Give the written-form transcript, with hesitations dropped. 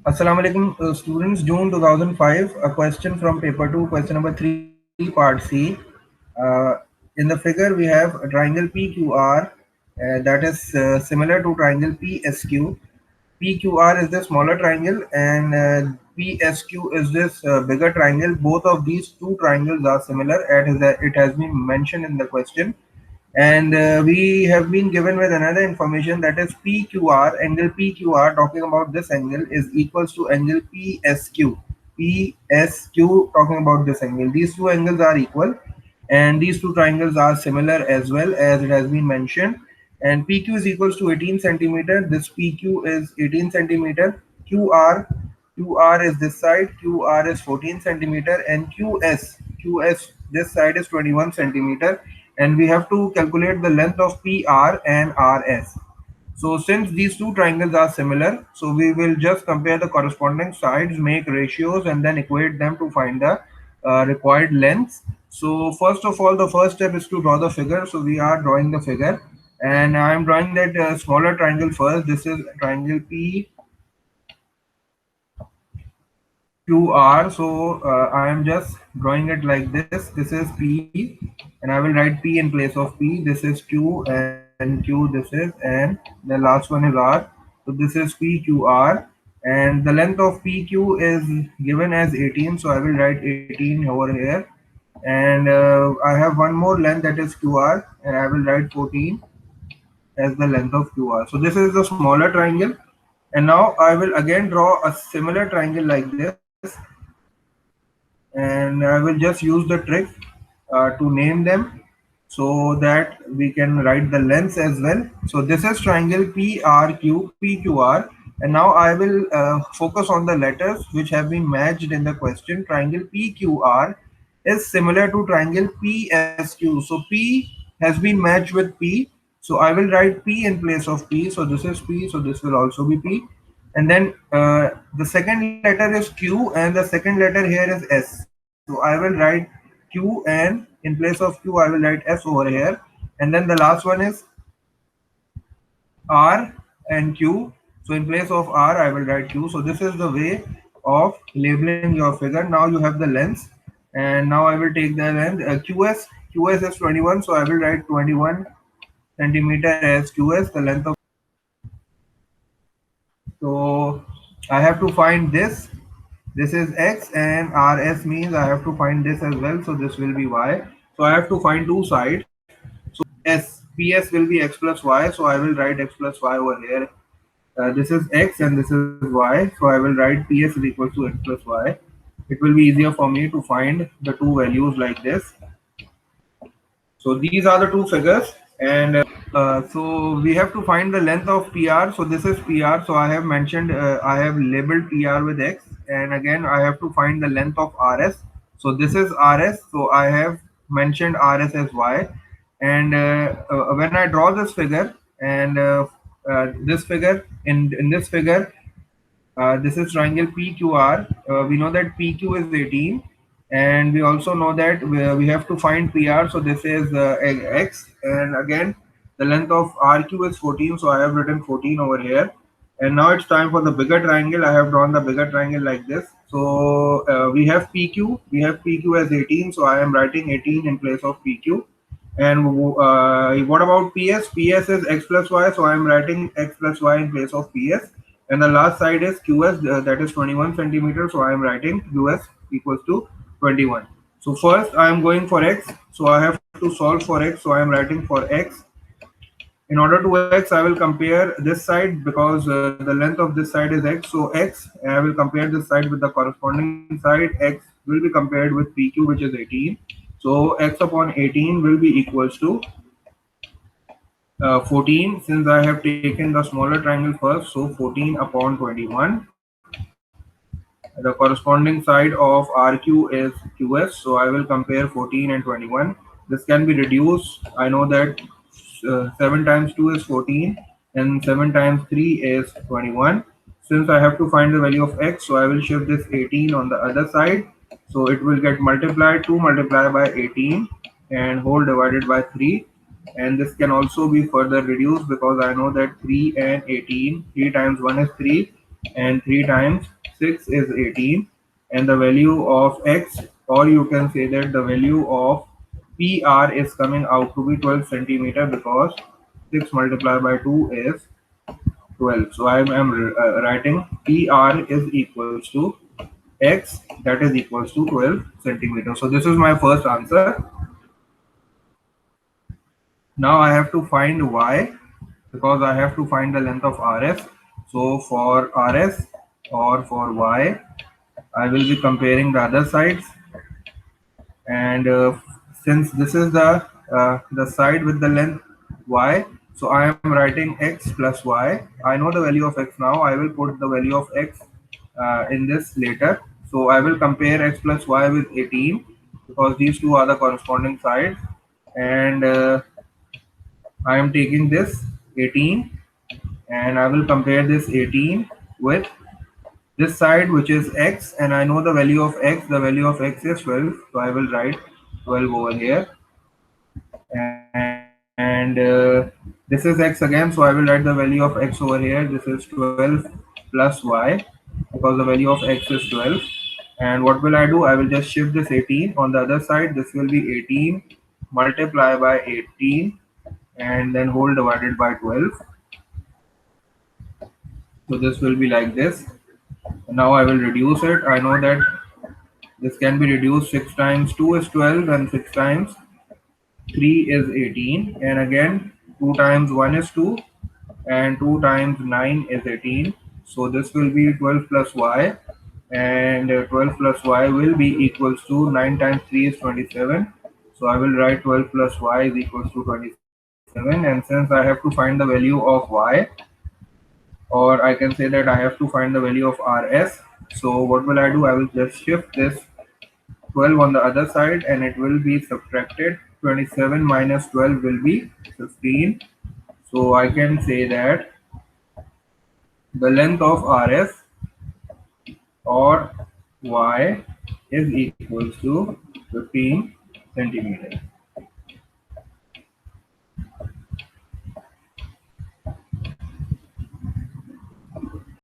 Assalamu alaikum, students. June 2005. A question from paper 2, question number 3, part C. Uh, in the figure, we have a triangle PQR that is similar to triangle PSQ. PQR is the smaller triangle, and PSQ is this bigger triangle. Both of these two triangles are similar, as it has been mentioned in the question. And we have been given with another information, that is PQR, angle PQR, talking about this angle, is equals to angle PSQ. PSQ talking about this angle. These two angles are equal, and these two triangles are similar as well, as it has been mentioned. And PQ is equals to 18 centimeter. This PQ is 18 centimeter. QR is this side. QR is 14 centimeter, and QS this side is 21 centimeter. And we have to calculate the length of PR and RS. So since these two triangles are similar, so we will just compare the corresponding sides, make ratios, and then equate them to find the required lengths. So first of all, the first step is to draw the figure. So we are drawing the figure, and I am drawing that smaller triangle first. This is triangle QR. So I am just drawing it like this. This is P, and I will write P in place of P. This is Q, and Q this is, and the last one is R. So this is PQR, and the length of PQ is given as 18. So I will write 18 over here, and I have one more length, that is QR, and I will write 14 as the length of QR. So this is the smaller triangle, and now I will again draw a similar triangle like this, and I will just use the trick to name them so that we can write the lengths as well. So this is triangle PQR, and now I will focus on the letters which have been matched in the question. Triangle PQR is similar to triangle PSQ. So P has been matched with P. So I will write P in place of P. So this is P. So this will also be P. And then the second letter is Q, and the second letter here is S. So I will write Q, and in place of Q I will write S over here. And then the last one is R and Q. So in place of R I will write Q. So this is the way of labeling your figure. Now you have the lengths, and now I will take the length. QS is 21, so I will write 21 centimeter as QS, the length of. So I have to find this. This is X, and RS means I have to find this as well. So this will be Y. So I have to find two sides. So PS will be X plus Y. So I will write X plus Y over here. This is X and this is Y. So I will write PS is equals to X plus Y. It will be easier for me to find the two values like this. So these are the two figures, and so we have to find the length of PR. So this is PR. So I have mentioned, I have labeled PR with X, and again I have to find the length of RS. So this is RS. So I have mentioned RS as Y, and when I draw this figure, and this figure, in this figure, this is triangle PQR. We know that PQ is 18, and we also know that we have to find PR. So this is X, and again the length of RQ is 14. So I have written 14 over here. And now it's time for the bigger triangle. I have drawn the bigger triangle like this. So we have PQ. We have PQ as 18. So I am writing 18 in place of PQ. And what about PS? PS is X plus Y. So I am writing X plus Y in place of PS. And the last side is QS, that is 21 centimeters. So I am writing QS equals to 21. So first I am going for X. So I have to solve for X. So I am writing for X. In order to X, I will compare this side, because the length of this side is X. So X, I will compare this side with the corresponding side. X will be compared with PQ, which is 18. So X upon 18 will be equals to 14. Since I have taken the smaller triangle first, so 14 upon 21. The corresponding side of RQ is QS, so I will compare 14 and 21. This can be reduced. I know that 7 times 2 is 14, and 7 times 3 is 21. Since I have to find the value of X, so I will shift this 18 on the other side. So it will get multiplied, 2 multiplied by 18, and whole divided by 3. And this can also be further reduced, because I know that 3 and 18, 3 times 1 is 3, and 3 times 6 is 18, and the value of x, or you can say that the value of PR is coming out to be 12 centimeter, because 6 multiplied by 2 is 12. So I am writing PR is equals to x, that is equals to 12 centimeters. So this is my first answer. Now I have to find y, because I have to find the length of RS. So for RS or for y, I will be comparing the other sides, and since this is the side with the length y, so I am writing x plus y. I know the value of x now. I will put the value of x in this later. So I will compare x plus y with 18, because these two are the corresponding sides, and I am taking this 18, and I will compare this 18 with this side, which is x, and I know the value of x. The value of x is 12, so I will write 12 over here, and this is x again, so I will write the value of x over here. This is 12 plus y, because the value of x is 12. And what will I do? I will just shift this 18 on the other side. This will be 18 multiply by 18, and then whole divided by 12. So this will be like this. Now I will reduce it. I know that this can be reduced. 6 times 2 is 12, and 6 times 3 is 18, and again 2 times 1 is 2, and 2 times 9 is 18. So this will be 12 plus y, and 12 plus y will be equals to 9 times 3 is 27. So I will write 12 plus y is equals to 27, and since I have to find the value of y, or I can say that I have to find the value of RS. So what will I do? I will just shift this 12 on the other side, and it will be subtracted. 27 minus 12 will be 15. So I can say that the length of RS or y is equals to 15 centimeter.